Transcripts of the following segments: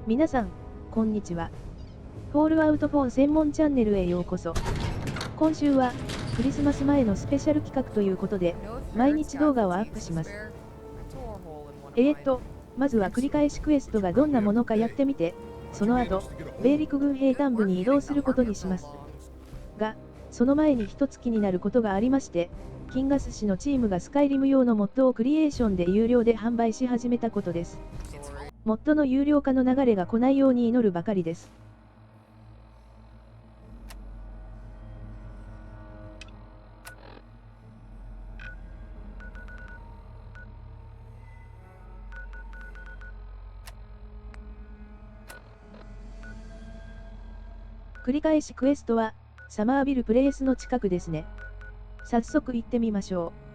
みなさん、こんにちは。Fallout4専門チャンネルへようこそ。今週は、クリスマス前のスペシャル企画ということで、毎日動画をアップします。まずは繰り返しクエストがどんなものかやってみて、その後、米陸軍兵隊部に移動することにします。が、その前に一つ気になることがありまして、キンガス氏のチームがスカイリム用のモッドをクリエーションで有料で販売し始めたことです。モッドの有料化の流れが来ないように祈るばかりです。繰り返しクエストは、サマービルプレイスの近くですね。早速行ってみましょう。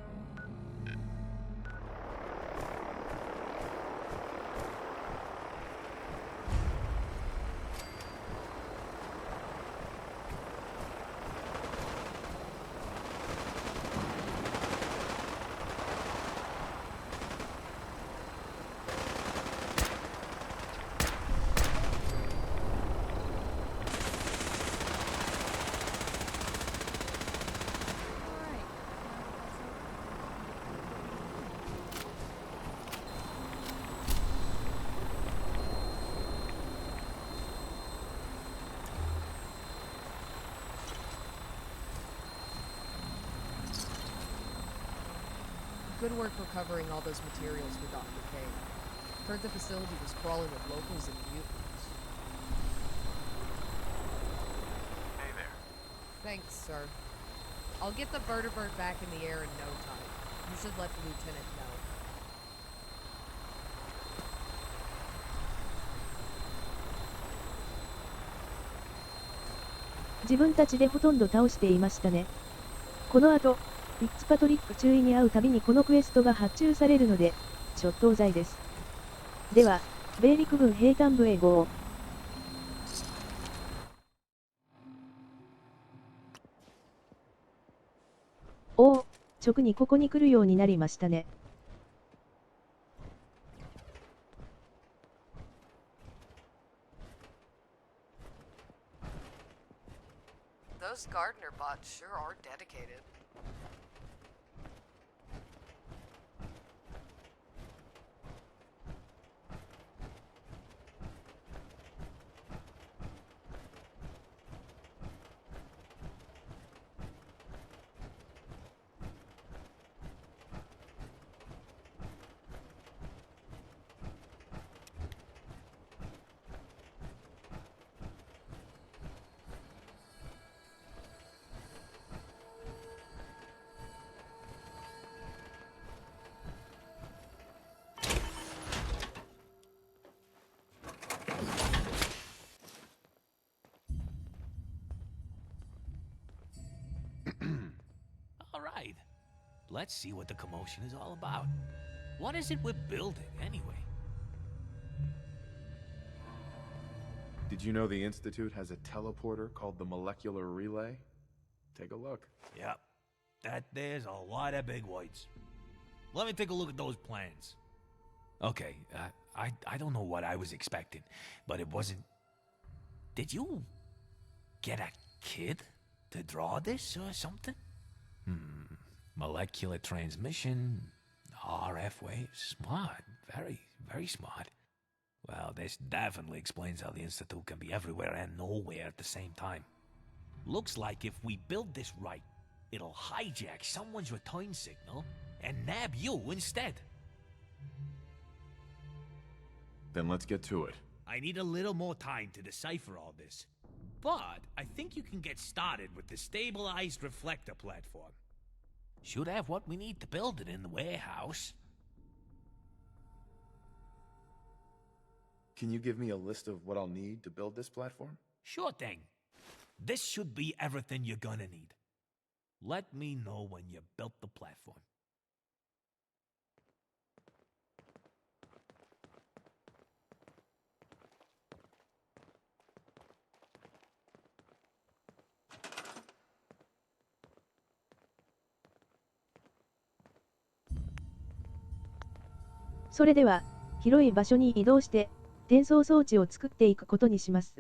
Good work recovering all those materials for Dr. K. Heard the facility was crawling with locals and mutants. Hey there. Thanks, sir. I'll get the vertebrate back in the air in no time. You should let the lieutenant know. 自分たちでほとんど倒していましたね。この後、フィッツパトリック注意に遭うたびにこのクエストが発注されるので、初等罪です。では、米陸軍兵隊部へゴー。おお、直にここに来るようになりましたね。Those gardener bots sure are dedicated. Alright, let's see what the commotion is all about. What is it we're building, anyway? Did you know the Institute has a teleporter called the Molecular Relay? Take a look. Yep, there's a lot of big words. Let me take a look at those plans. Okay, I don't know what I was expecting, but it wasn't... Did you get a kid to draw this or something? Molecular transmission, RF waves, smart, very, very smart. Well, this definitely explains how the Institute can be everywhere and nowhere at the same time. Looks like if we build this right, it'll hijack someone's return signal and nab you instead. Then let's get to it. I need a little more time to decipher all this. But I think you can get started with the stabilized reflector platform. Should have what we need to build it in the warehouse. Can you give me a list of what I'll need to build this platform? Sure thing. This should be everything you're gonna need. Let me know when you built the platform. So それでは、広い場所に移動して、転送装置を作っていくことにします。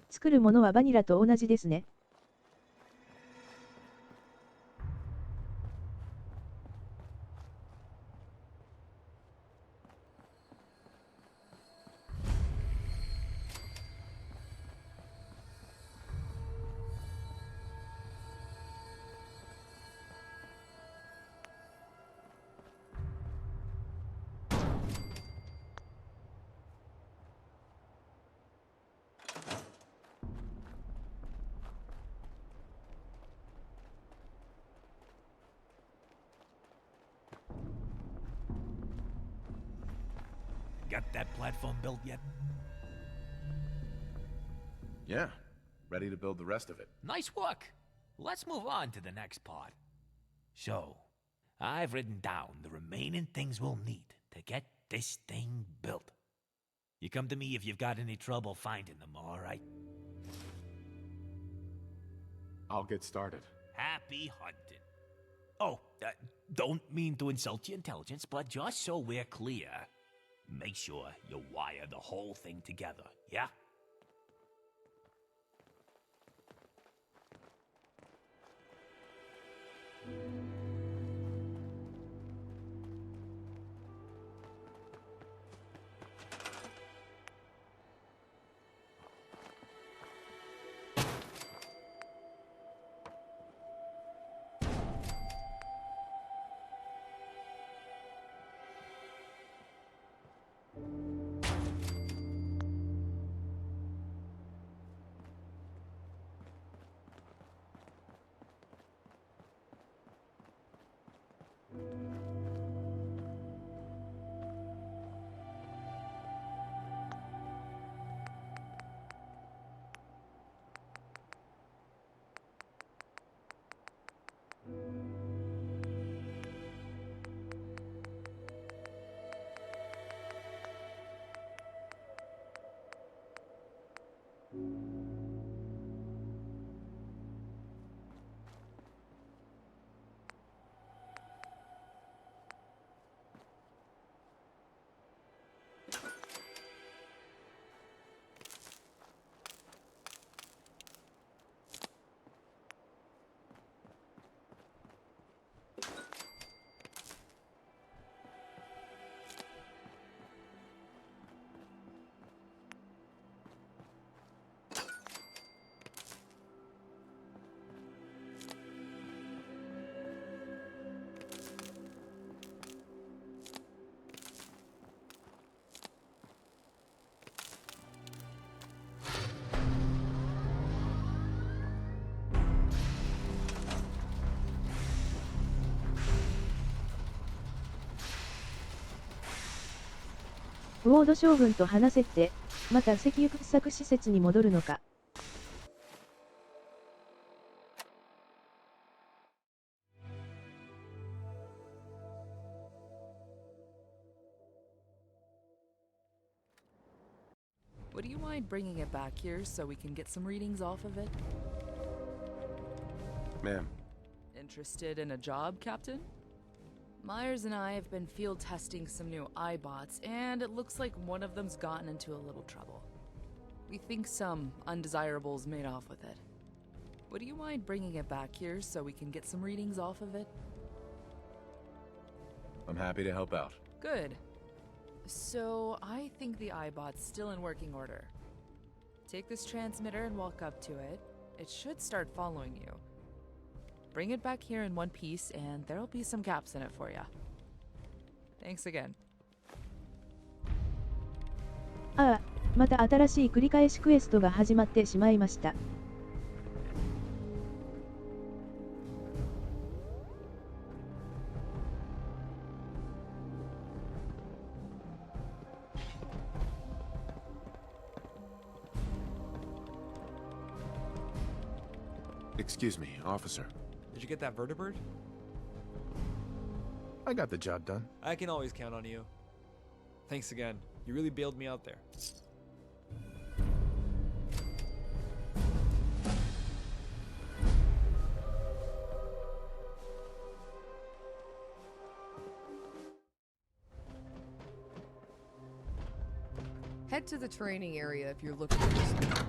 作るものはバニラと同じですね。Got that platform built yet? Yeah, ready to build the rest of it. Nice work. Let's move on to the next part. So, I've written down the remaining things we'll need to get this thing built. You come to me if you've got any trouble finding them, all right? I'll get started. Happy hunting. Oh, don't mean to insult your intelligence, but just so we're clear, make sure you wire the whole thing together, yeah?ウォード将軍と話せって、また石油掘削施設に戻るのか。Would you mind bringing it back here so we can get some readings off of it? Ma'am. Interested in a job, Captain? Myers and I have been field testing some new Eyebots, and it looks like one of them's gotten into a little trouble. We think some undesirables made off with it. Would you mind bringing it back here so we can get some readings off of it? I'm happy to help out. Good. So, I think the Eyebot's still in working order. Take this transmitter and walk up to it. It should start following you. Bring it back here in one piece, and there'll be some gaps in it for ya. Thanks again. ああ、また新しい繰り返しクエストが始まってしまいました。Excuse me, officer. Did you get that vertibird? I got the job done. I can always count on you. Thanks again. You really bailed me out there. Head to the training area if you're looking for something.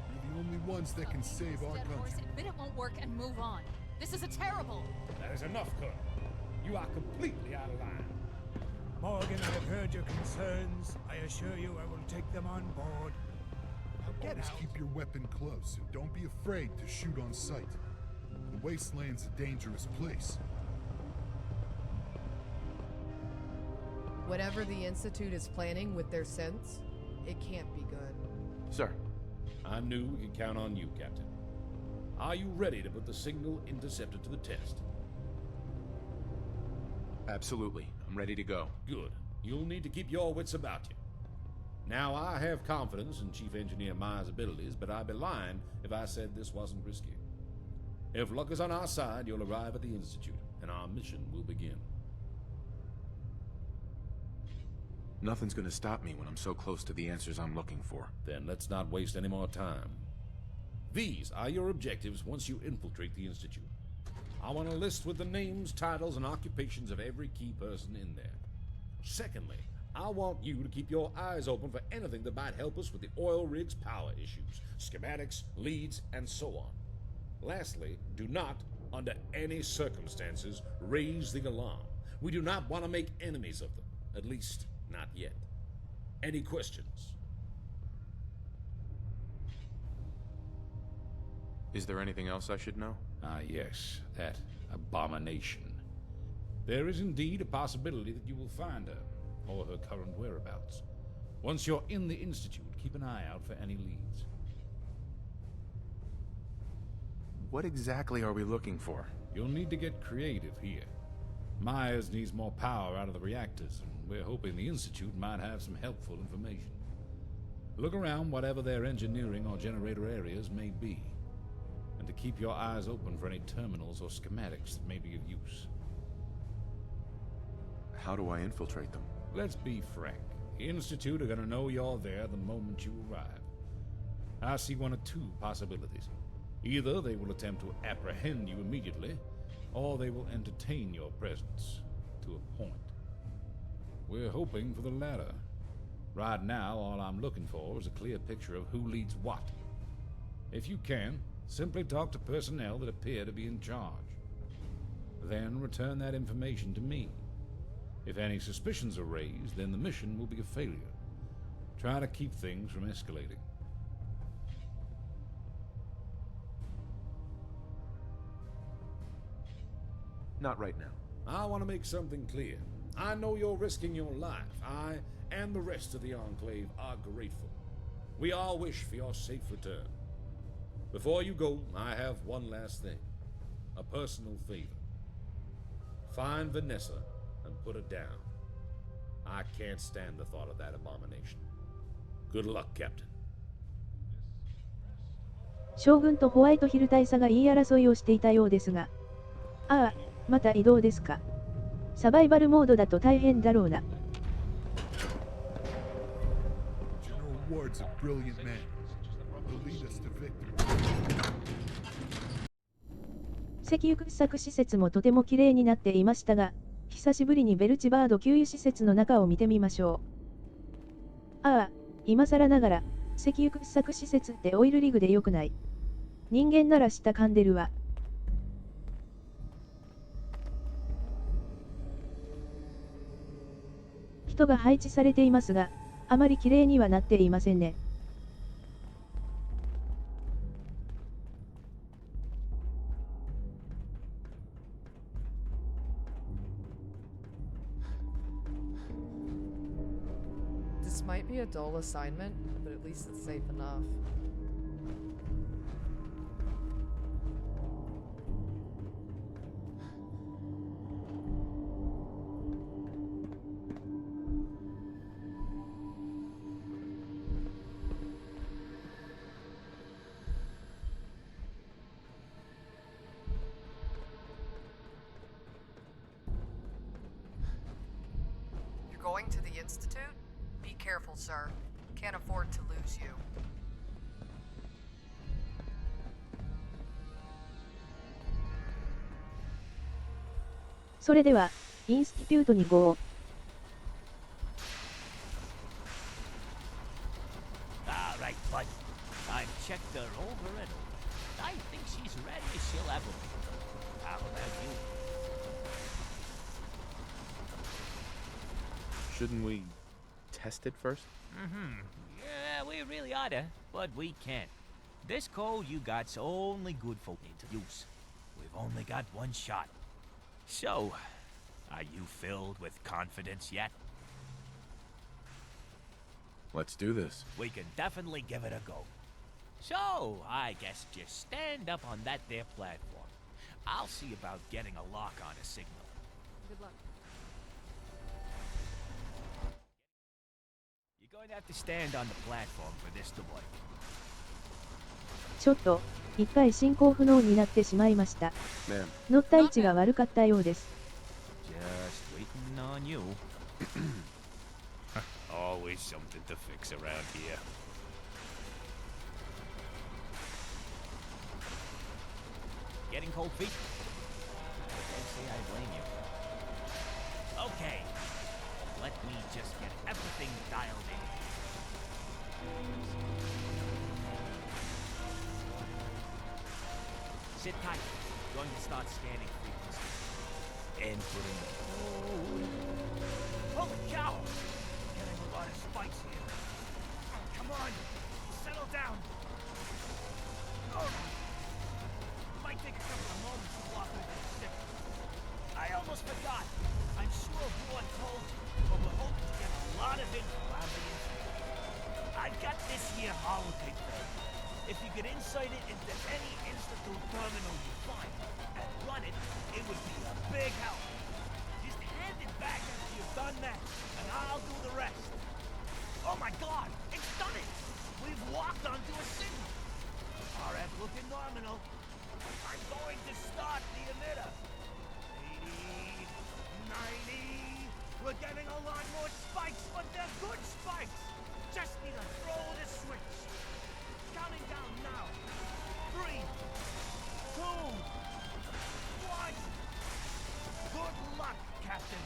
We're the only ones that can save our country. Admit it won't work and move on. This is a terrible. That is enough, Colonel. You are completely out of line. Morgan, I have heard your concerns. I assure you I will take them on board. Always keep your weapon close and don't be afraid to shoot on sight. The wasteland's a dangerous place. Whatever the Institute is planning with their synths, it can't be good. Sir, I knew we could count on you, Captain. Are you ready to put the signal interceptor to the test? absolutely. I'm ready to go. Good. You'll need to keep your wits about you. Now, I have confidence in Chief Engineer Meyer's abilities, but I'd be lying if I said this wasn't risky. If luck is on our side, you'll arrive at the Institute, and our mission will begin. Nothing's gonna stop me when I'm so close to the answers I'm looking for. Then let's not waste any more time. These are your objectives once you infiltrate the Institute. I want a list with the names, titles, and occupations of every key person in there. Secondly, I want you to keep your eyes open for anything that might help us with the oil rig's power issues, schematics, leads, and so on. Lastly, do not, under any circumstances, raise the alarm. We do not want to make enemies of them, at least not yet. Any questions? Is there anything else I should know? Ah, yes, that abomination. There is indeed a possibility that you will find her, or her current whereabouts. Once you're in the Institute, keep an eye out for any leads. What exactly are we looking for? You'll need to get creative here. Myers needs more power out of the reactors, and we're hoping the Institute might have some helpful information. Look around whatever their engineering or generator areas may be, and to keep your eyes open for any terminals or schematics that may be of use. How do I infiltrate them? Let's be frank. The Institute are gonna know you're there the moment you arrive. I see one of two possibilities. Either they will attempt to apprehend you immediately, or they will entertain your presence, to a point. We're hoping for the latter. Right now, all I'm looking for is a clear picture of who leads what. If you can, simply talk to personnel that appear to be in charge. Then return that information to me. If any suspicions are raised, then the mission will be a failure. Try to keep things from escalating. Not right now. I want to make something clear. I know you're risking your life. I and the rest of the Enclave are grateful. We all wish for your safe return. Before you go, I have one last thing. A personal favor. Find Vanessa and put her down. I can't stand the thought of that abomination. Good luck, Captain. 将軍とホワイトヒル大佐が言い争いをしていたようですが。ああ、また移動ですか。サバイバルモードだと大変だろうな。General Ward's a brilliant man. He'll lead us to victory. 石油掘削施設もとても綺麗になっていましたが、久しぶりにベルチバード給油施設の中を見てみましょう。ああ、今更ながら、石油掘削施設ってオイルリグでよくない。人間なら下噛んでるわ。人が配置されていますが、あまり綺麗にはなっていませんね。This might be a dull assignment, but at least it's safe enough. You're going to the Institute? Be careful, sir. Can't afford to lose you. それでは、インスティテュートにGO。Alright, bud. I've checked her over and over. I think she's ready as she'll ever be. How about you? Shouldn't we test it first? Yeah, we really oughta, but we can't. This code you got's only good for use. We've only got one shot. So, are you filled with confidence yet? Let's do this. We can definitely give it a go. So, I guess just stand up on that there platform. I'll see about getting a lock on a signal. Good luck. You're going to have to stand on the platform for this to work. ちょっと、一回進行不能になってしまいました。Man, 乗った位置が悪かったようです。Just waiting on you. Always something to fix around here. Getting cold feet? I can't say I blame you. Okay, let me just get everything dialed in. Sit tight. Going to start scanning frequencies. Inputting the code. Holy cow! Getting a lot of spikes here. Oh, come on! Settle down! Oh. Might take a couple of moments to walk over the signal. I almost forgot. I'm sure Board told you, but we're hoping to get a lot of info out of the Institute. I've got this here holotape thing. If you could insert it into any Institute terminal you find and run it, it would be a big help. Just hand it back after you've done that, and I'll do the rest. Oh my god, it's done it! We've walked onto a signal. RF looking nominal. I'm going to start the emitter. 80, 90. We're getting a lot more spikes, but they're good spikes. Just need to throw the switch. Counting down now. 3, 2, 1. Good luck, Captain.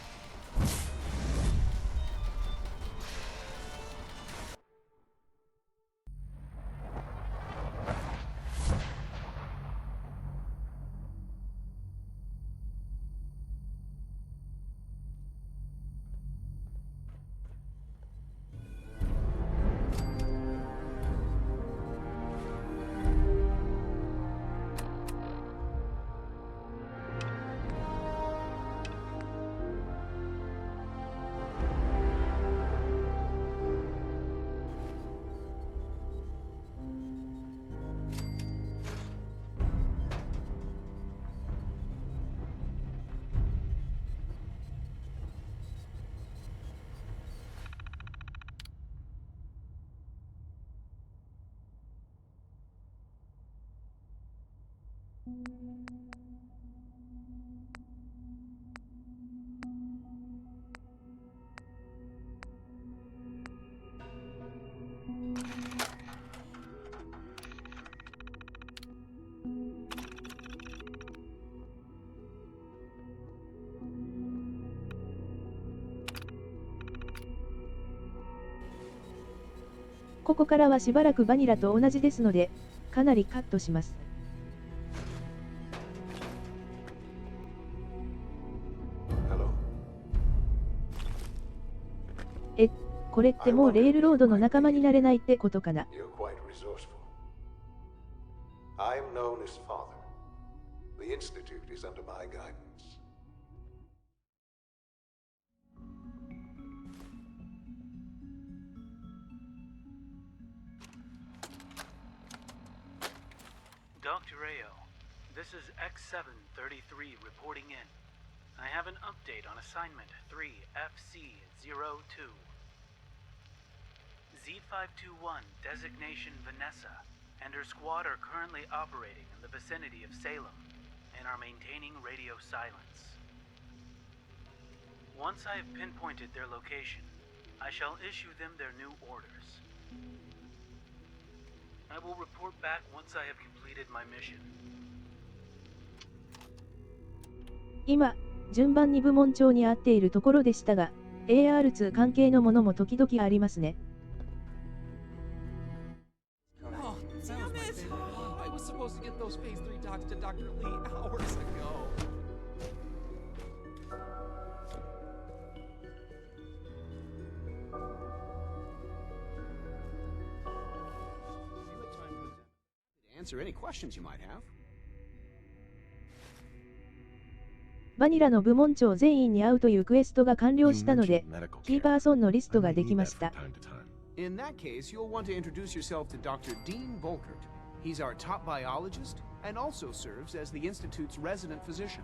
ここからはしばらくバニラと同じですので、かなりカットします。これってもうレールロードの仲間になれないってことかな。I'm known as Father. The Institute is under my guidance. Dr. Ayo, this is X733 reporting in. I have an update on assignment 3FC02. Z521 designation Vanessa and her squad are currently operating in the vicinity of Salem and are maintaining radio silence. Once I have pinpointed their location, I shall issue them their new orders. I will report back once I have completed my mission. 今、順番に部門長に合っているところでしたが、AR2 関係のものも時々ありますね。Oh, damn it! I was supposed to get those phase 3 docs to Dr. Lee hours ago. Answer any questions you might have. バニラの部門長全員に会うというクエストが完了したので、キーパーソンのリストができました。In that case, you'll want to introduce yourself to Dr. Dean Volkert. He's our top biologist and also serves as the Institute's resident physician.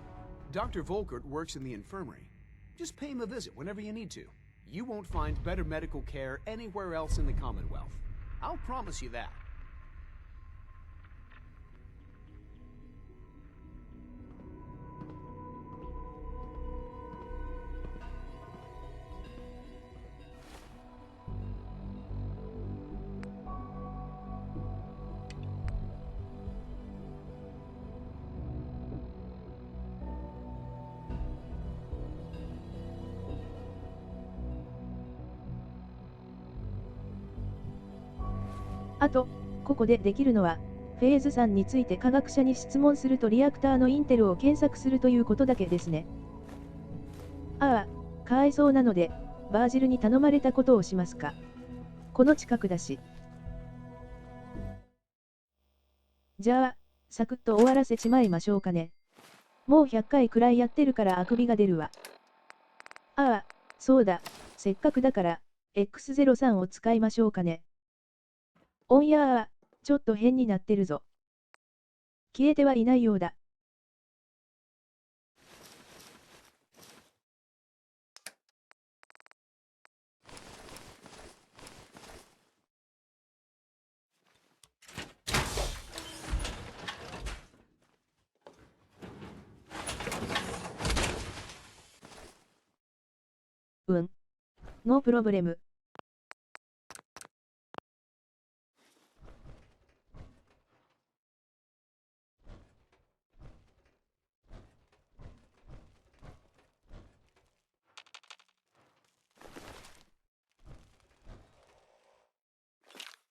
Dr. Volkert works in the infirmary. Just pay him a visit whenever you need to. You won't find better medical care anywhere else in the Commonwealth. I'll promise you that.あと、ここでできるのは、フェーズ3について科学者に質問するとリアクターのインテルを検索するということだけですね。ああ、かわいそうなので、バージルに頼まれたことをしますか。この近くだし。じゃあ、サクッと終わらせちまいましょうかね。もう100回くらいやってるからあくびが出るわ。ああ、そうだ、せっかくだから、X03 を使いましょうかね。おんやー、ちょっと変になってるぞ。消えてはいないようだ。ノープロブレム。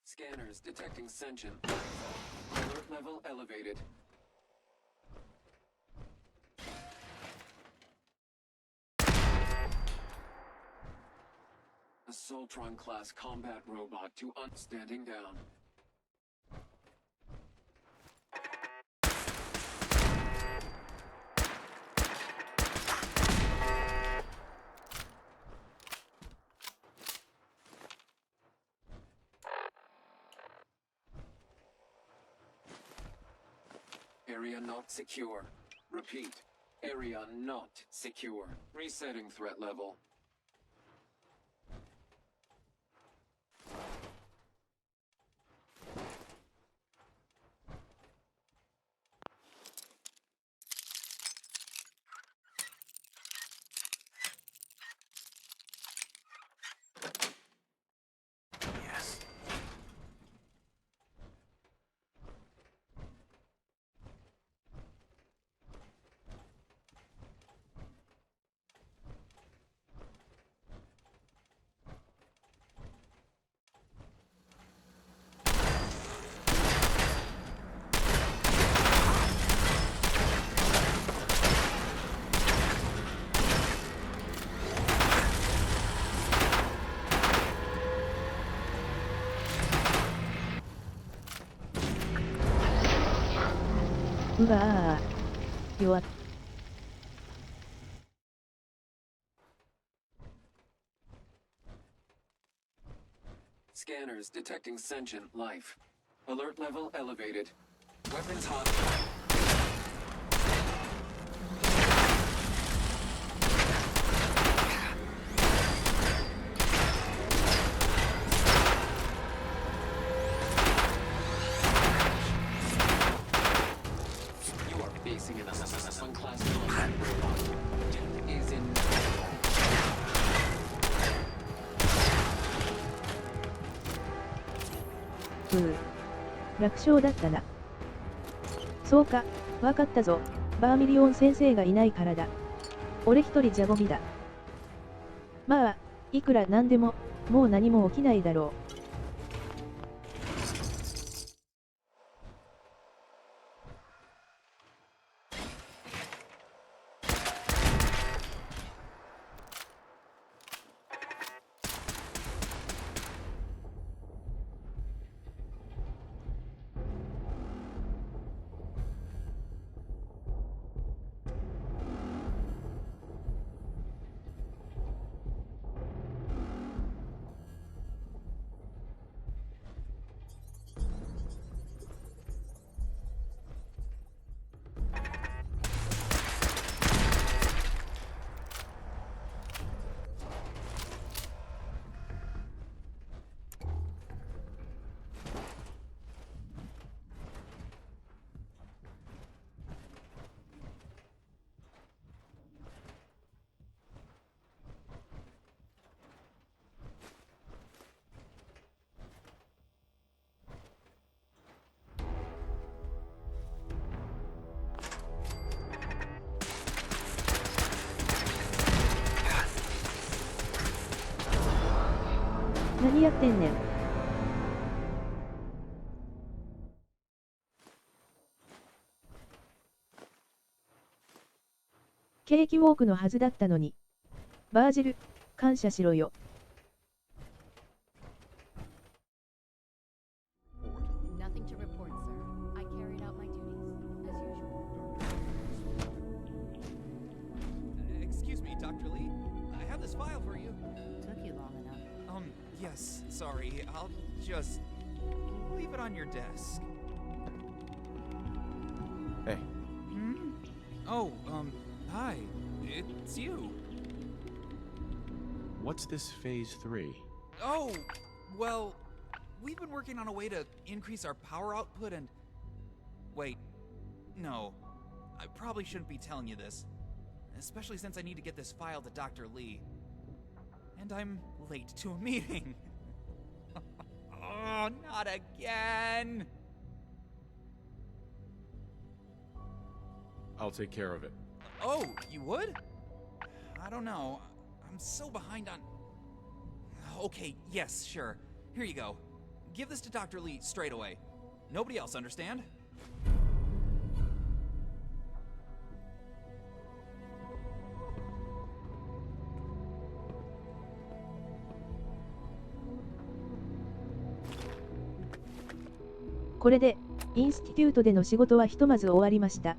Scanners detecting sentient. Alert level elevated. A Soltron class combat robot to standing down. Area not secure. Repeat. Area not secure. Resetting threat level.うわー、弱っ。Scanners detecting sentient life. Alert level elevated. Weapons hot. You are facing an unclass combat robot. Is in. 楽勝だったな。そうか、わかったぞ。バーミリオン先生がいないからだ。俺一人じゃゴミだ。まあ、いくらなんでも、もう何も起きないだろう。何やってんねん。ケーキウォークのはずだったのに。バージル、感謝しろよ。Nothing to report, sir. I carried out my duties, as usual. Excuse me, Dr. Lee. I have this file for you. Took you long enough. Yes, sorry. I'll just leave it on your desk. Hey. Oh, hi. It's you. What's this Phase 3? Oh, well, we've been working on a way to increase our power output and... Wait, no. I probably shouldn't be telling you this. Especially since I need to get this file to Dr. Lee. And I'm late to a meeting. Oh, not again! I'll take care of it. Oh, you would? I don't know. I'm so behind on... Okay, yes, sure. Here you go. Give this to Dr. Lee straight away. Nobody else, understand?これで、インスティテュートでの仕事はひとまず終わりました。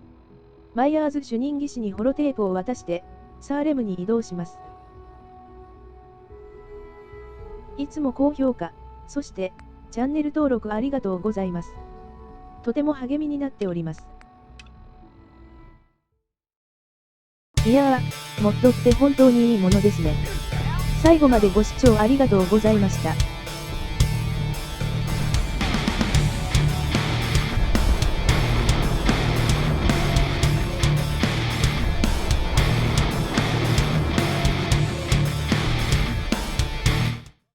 マイヤーズ主任技師にホロテープを渡して、サーレムに移動します。いつも高評価、そして、チャンネル登録ありがとうございます。とても励みになっております。いやー、モッドって本当にいいものですね。最後までご視聴ありがとうございました。